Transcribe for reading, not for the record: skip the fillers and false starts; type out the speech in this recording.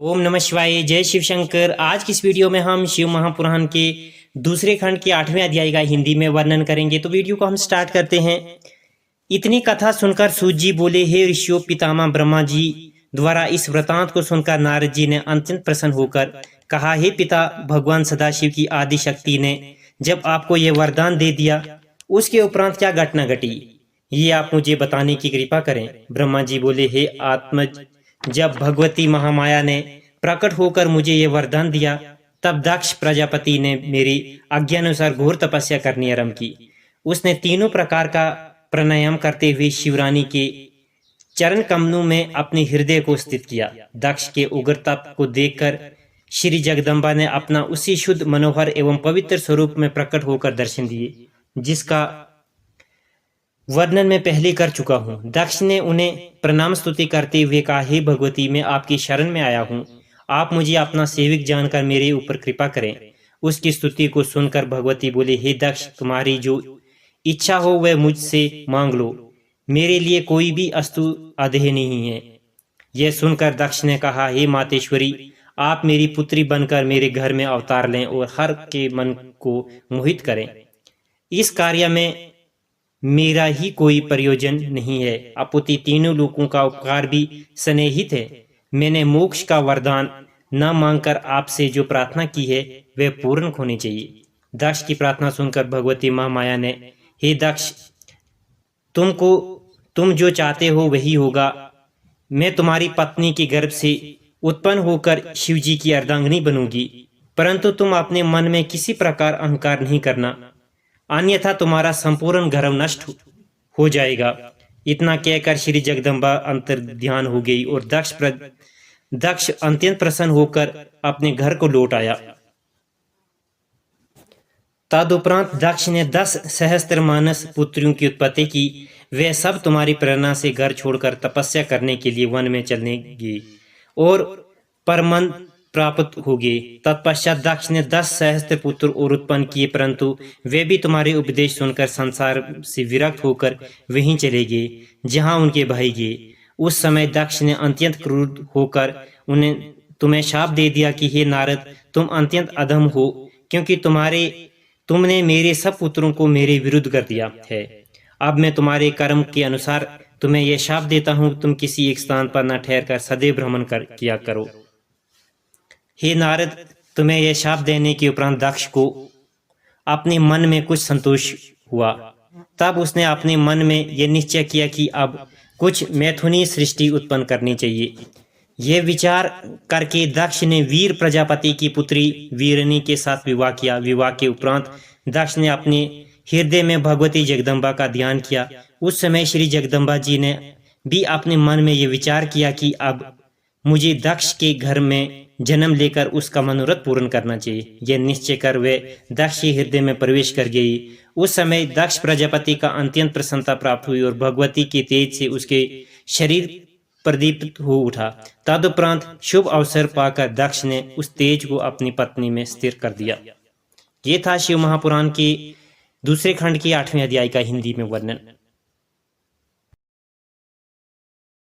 ओम नमः शिवाय। जय शिव शंकर। आज की इस वीडियो में हम शिव महापुराण के दूसरे खंड के 8वें अध्याय का हिंदी में वर्णन करेंगे। तो वीडियो को हम स्टार्ट करते हैं। इतनी कथा सुनकर सूत जी बोले, हे ऋषियों, पितामह ब्रह्मा जी द्वारा इस वृतांत को सुनकर नारद जी ने अत्यंत प्रसन्न होकर कहा, हे पिता, भगवान सदाशिव की आदि शक्ति ने जब आपको यह वरदान दे दिया, उसके उपरांत क्या घटना घटी, ये आप मुझे बताने की कृपा करें। ब्रह्मा जी बोले, हे आत्मज, जब भगवती महामाया ने प्रकट होकर मुझे ये वरदान दिया, तब दक्ष प्रजापति ने मेरी आज्ञानुसार घोर तपस्या करनी आरंभ की। उसने तीनों प्रकार का प्राणायाम करते हुए शिवरानी के चरण कमलों में अपने हृदय को स्थित किया। दक्ष के उग्र तप को देखकर श्री जगदम्बा ने अपना उसी शुद्ध, मनोहर एवं पवित्र स्वरूप में प्रकट होकर दर्शन दिए, जिसका वर्णन मैं पहले कर चुका हूँ। दक्ष ने उन्हें प्रणाम स्तुति करते हुए कहा, हे भगवती, मैं आपकी शरण में आया हूँ, आप मुझे अपना सेवक जानकर मेरे ऊपर कृपा करें। उसकी स्तुति को सुनकर भगवती बोले, हे दक्ष, तुम्हारी जो इच्छा हो वह मुझसे मांग लो, मेरे लिए कोई भी अस्तु अधेय नहीं है। यह सुनकर दक्ष ने कहा, हे मातेश्वरी, आप मेरी पुत्री बनकर मेरे घर में अवतार लें और हर के मन को मोहित करें। इस कार्य में मेरा ही कोई प्रयोजन नहीं है, अपितु तीनों लोगों का उपकार भी सन्निहित है। मैंने मोक्ष का वरदान न मांगकर आपसे जो प्रार्थना की है वह पूर्ण होनी चाहिए। दक्ष की प्रार्थना सुनकर भगवती महामाया ने, हे दक्ष, तुम जो चाहते हो वही होगा। मैं तुम्हारी पत्नी के गर्भ से उत्पन्न होकर शिवजी की अर्धांगिनी बनूंगी, परंतु तुम अपने मन में किसी प्रकार अहंकार नहीं करना, अन्यथा तुम्हारा संपूर्ण गर्भ नष्ट हो जाएगा। इतना कहकर श्री जगदम्बा अंतर ध्यान हो गई और दक्ष अत्यंत प्रसन्न होकर अपने घर को लौट आया। तदुपरांत दक्ष ने 10 सहस्त्र मानस पुत्रियों की उत्पत्ति की। वे सब तुम्हारी प्रेरणा से घर छोड़कर तपस्या करने के लिए वन में चलने गए और परमन प्राप्त हो गए। तत्पश्चात दक्ष ने 10 सहस्त्र पुत्र और उत्पन्न किए, परंतु वे भी तुम्हारे उपदेश सुनकर संसार से विरक्त होकर वहीं चले गए जहां उनके भाई गए। उस समय दक्ष ने अत्यंत क्रूर होकर तुम्हें शाप दे दिया कि हे नारद, तुम अत्यंत अधम हो, क्योंकि तुमने मेरे सब पुत्रों को मेरे विरुद्ध कर दिया है। अब मैं तुम्हारे कर्म के अनुसार तुम्हें यह शाप देता हूँ, तुम किसी एक स्थान पर न ठहरकर सदैव भ्रमण किया करो। हे नारद, तुम्हें यह शाप देने के उपरांत दक्ष को अपने मन में कुछ संतोष हुआ। तब उसने अपने मन में यह निश्चय किया कि अब कुछ मैथुनी सृष्टि उत्पन्न करनी चाहिए। यह विचार करके दक्ष ने वीर प्रजापति की पुत्री वीरनी के साथ विवाह किया। विवाह के उपरांत दक्ष ने अपने हृदय में भगवती जगदम्बा का ध्यान किया। उस समय श्री जगदम्बा जी ने भी अपने मन में यह विचार किया कि अब मुझे दक्ष के घर में जन्म लेकर उसका मनोरथ पूर्ण करना चाहिए। यह निश्चय कर वे दक्ष के हृदय में प्रवेश कर गई। उस समय दक्ष प्रजापति का अत्यंत प्रसन्नता प्राप्त हुई और भगवती के तेज से उसके शरीर प्रदीप्त हो उठा। तदुपरांत शुभ अवसर पाकर दक्ष ने उस तेज को अपनी पत्नी में स्थिर कर दिया। ये था शिव महापुराण के दूसरे खंड के 8वें अध्याय का हिंदी में वर्णन।